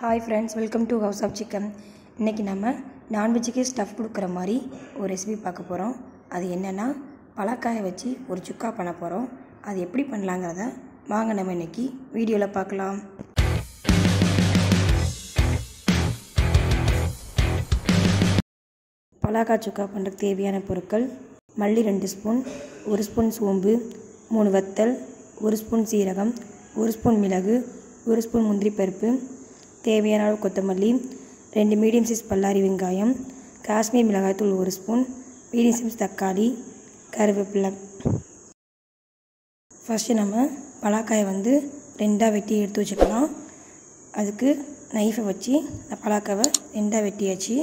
Hi friends, welcome to house of chicken. இன்றைக்கி நம்ம நான்வெஜ்ஜுக்கே stuff கொடுக்குற மாதிரி ஒரு ரெசிபி பார்க்க போகிறோம். அது என்னென்னா, பலாக்காயை வச்சு ஒரு சுக்கா பண்ண போகிறோம். அது எப்படி பண்ணலாங்கிறத வாங்க நம்ம இன்றைக்கி வீடியோவில் பார்க்கலாம். பலாக்காய் சுக்கா பண்ணுறதுக்கு தேவையான பொருட்கள்: மல்லி 2 ஸ்பூன், 1 ஸ்பூன் சோம்பு, 3 வத்தல், 1 ஸ்பூன் சீரகம், 1 ஸ்பூன் மிளகு, 1 ஸ்பூன் முந்திரி பருப்பு, தேவையான அளவு கொத்தமல்லி, 2 மீடியம் சைஸ் பல்லாரி வெங்காயம், காஷ்மீர் மிளகாய்த்தூள் 1 ஸ்பூன், மீடியம் சைஸ் தக்காளி, கருவேப்பிலை. ஃபஸ்ட்டு நம்ம பலாக்காயை ரெண்டாக வெட்டி எடுத்து வச்சுக்கலாம். அதுக்கு நைஃபை வச்சு பலாக்காவை ரெண்டாக வெட்டியாச்சு.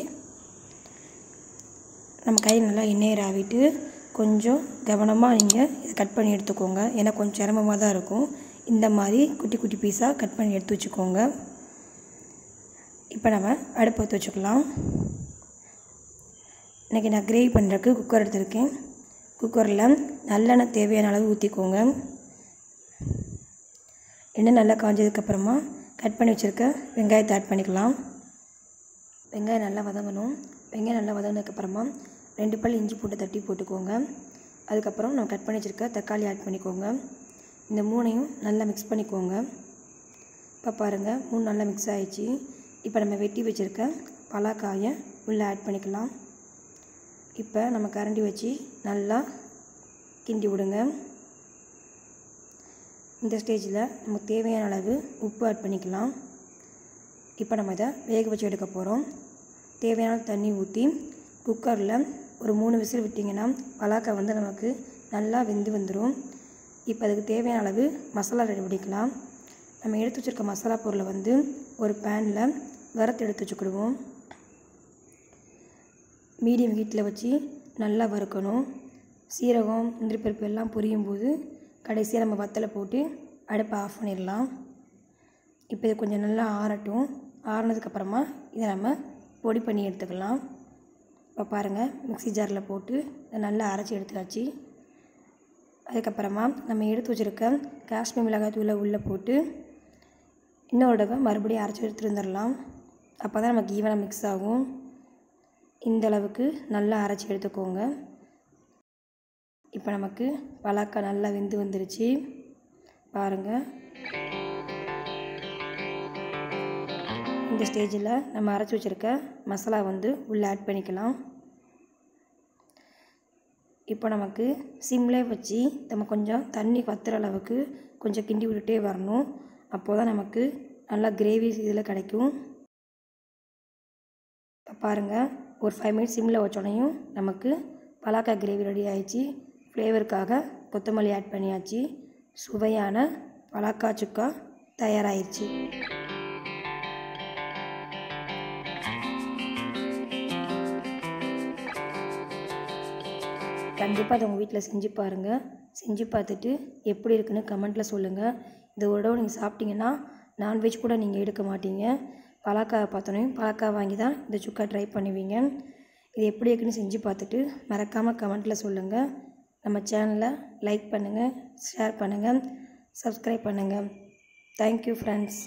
நம்ம கையில் நல்லா எண்ணெயை ராவிட்டு கொஞ்சம் கவனமாக நீங்கள் இதை கட் பண்ணி எடுத்துக்கோங்க. ஏன்னா கொஞ்சம் சிரமமாக தான் இருக்கும். இந்த மாதிரி குட்டி குட்டி பீஸாக கட் பண்ணி எடுத்து வச்சுக்கோங்க. இப்போ நம்ம அடுப்பு ஊற்றி வச்சுக்கலாம். இன்றைக்கி நான் கிரேவி பண்ணுறதுக்கு குக்கர் எடுத்துருக்கேன். குக்கரில் நல்லெண்ணெய் தேவையான அளவு ஊற்றிக்கோங்க. எண்ணெய் நல்லா காஞ்சதுக்கப்புறமா கட் பண்ணி வச்சுருக்க வெங்காயத்தை ஆட் பண்ணிக்கலாம். வெங்காயம் நல்லா வதங்கணும். வெங்காயம் நல்லா வதங்கினதுக்கப்புறமா 2 பல் இஞ்சி பூண்டு தட்டி போட்டுக்கோங்க. அதுக்கப்புறம் நம்ம கட் பண்ணி வச்சுருக்க தக்காளி ஆட் பண்ணிக்கோங்க. இந்த 3ஐயும் நல்லா மிக்ஸ் பண்ணிக்கோங்க. இப்போ பாருங்கள், 3 நல்லா மிக்ஸ் ஆகிடுச்சு. இப்போ நம்ம வெட்டி வச்சுருக்க பலாக்காயை உள்ளே ஆட் பண்ணிக்கலாம். இப்போ நம்ம கரண்டி வச்சு நல்லா கிண்டி விடுங்க. இந்த ஸ்டேஜில் நமக்கு தேவையான அளவு உப்பு ஆட் பண்ணிக்கலாம். இப்போ நம்ம இதை வேக வச்சு எடுக்க போகிறோம். தேவையான தண்ணி ஊற்றி குக்கரில் ஒரு 3 விசில் விட்டிங்கன்னா பலாக்காய் நமக்கு நல்லா வெந்து வந்துடும். இப்போ அதுக்கு தேவையான அளவு மசாலா ரெடி பண்ணிக்கலாம். நம்ம எடுத்து வச்சுருக்க மசாலா பொருளை ஒரு பேனில் வறுத்து எடுத்து வச்சுக்கிடுவோம். மீடியம் ஹீட்டில் வச்சு நல்லா வறுக்கணும். சீரகம், முந்திரி பருப்பு எல்லாம் பொரியும் போது கடைசியாக நம்ம வத்தலை போட்டு அடுப்பை ஆஃப் பண்ணிடலாம். இப்போ இது கொஞ்சம் நல்லா ஆறட்டும். ஆறினதுக்கப்புறமா இதை நம்ம பொடி பண்ணி எடுத்துக்கலாம். இப்போ பாருங்கள், மிக்ஸி ஜாரில் போட்டு இதை நல்லா அரைச்சி எடுத்துக்காச்சு. அதுக்கப்புறமா நம்ம எடுத்து வச்சுருக்க காஷ்மீர் மிளகாய் தூளை உள்ளே போட்டு இன்னொரு தடவை மறுபடியும் அரைச்சி எடுத்துகிட்டு வந்துடலாம். அப்போ தான் நமக்கு ஈவனாக மிக்ஸ் ஆகும். இந்த அளவுக்கு நல்லா அரைச்சி எடுத்துக்கோங்க. இப்போ நமக்கு பலாக்காய் நல்லா வெந்து வந்துருச்சு. பாருங்கள், இந்த ஸ்டேஜில் நம்ம அரைச்சி வச்சுருக்க மசாலா உள்ளே ஆட் பண்ணிக்கலாம். இப்போ நமக்கு சிம்லே வச்சு நம்ம கொஞ்சம் தண்ணி வத்துற அளவுக்கு கொஞ்சம் கிண்டி விட்டுட்டே வரணும். அப்போ தான் நமக்கு நல்லா கிரேவி இதில் கிடைக்கும். பாருங்கள், ஒரு 5 மினிட்ஸ் சிம்மில் வச்சோடனையும் நமக்கு பலாக்காய் கிரேவி ரெடி ஆகிடுச்சு. ஃப்ளேவருக்காக கொத்தமல்லி ஆட் பண்ணியாச்சு. சுவையான பலாக்காய் சுக்கா தயாராகிடுச்சு. கண்டிப்பாக அதை உங்கள் வீட்டில் செஞ்சு பாருங்கள். செஞ்சு பார்த்துட்டு எப்படி இருக்குன்னு கமெண்ட்டில் சொல்லுங்கள். இதோட நீங்கள் சாப்பிட்டீங்கன்னா நான்வெஜ் கூட நீங்கள் எடுக்க மாட்டீங்க. பலாக்காய் பார்த்தோன்னே பலாக்காய் வாங்கி தான் இந்த சுக்கா ட்ரை பண்ணுவீங்க. இது எப்படி இருக்குன்னு செஞ்சு பார்த்துட்டு மறக்காமல் கமெண்ட்டில் சொல்லுங்கள். நம்ம சேனலை லைக் பண்ணுங்கள், ஷேர் பண்ணுங்கள், சப்ஸ்கிரைப் பண்ணுங்கள். Thank you friends.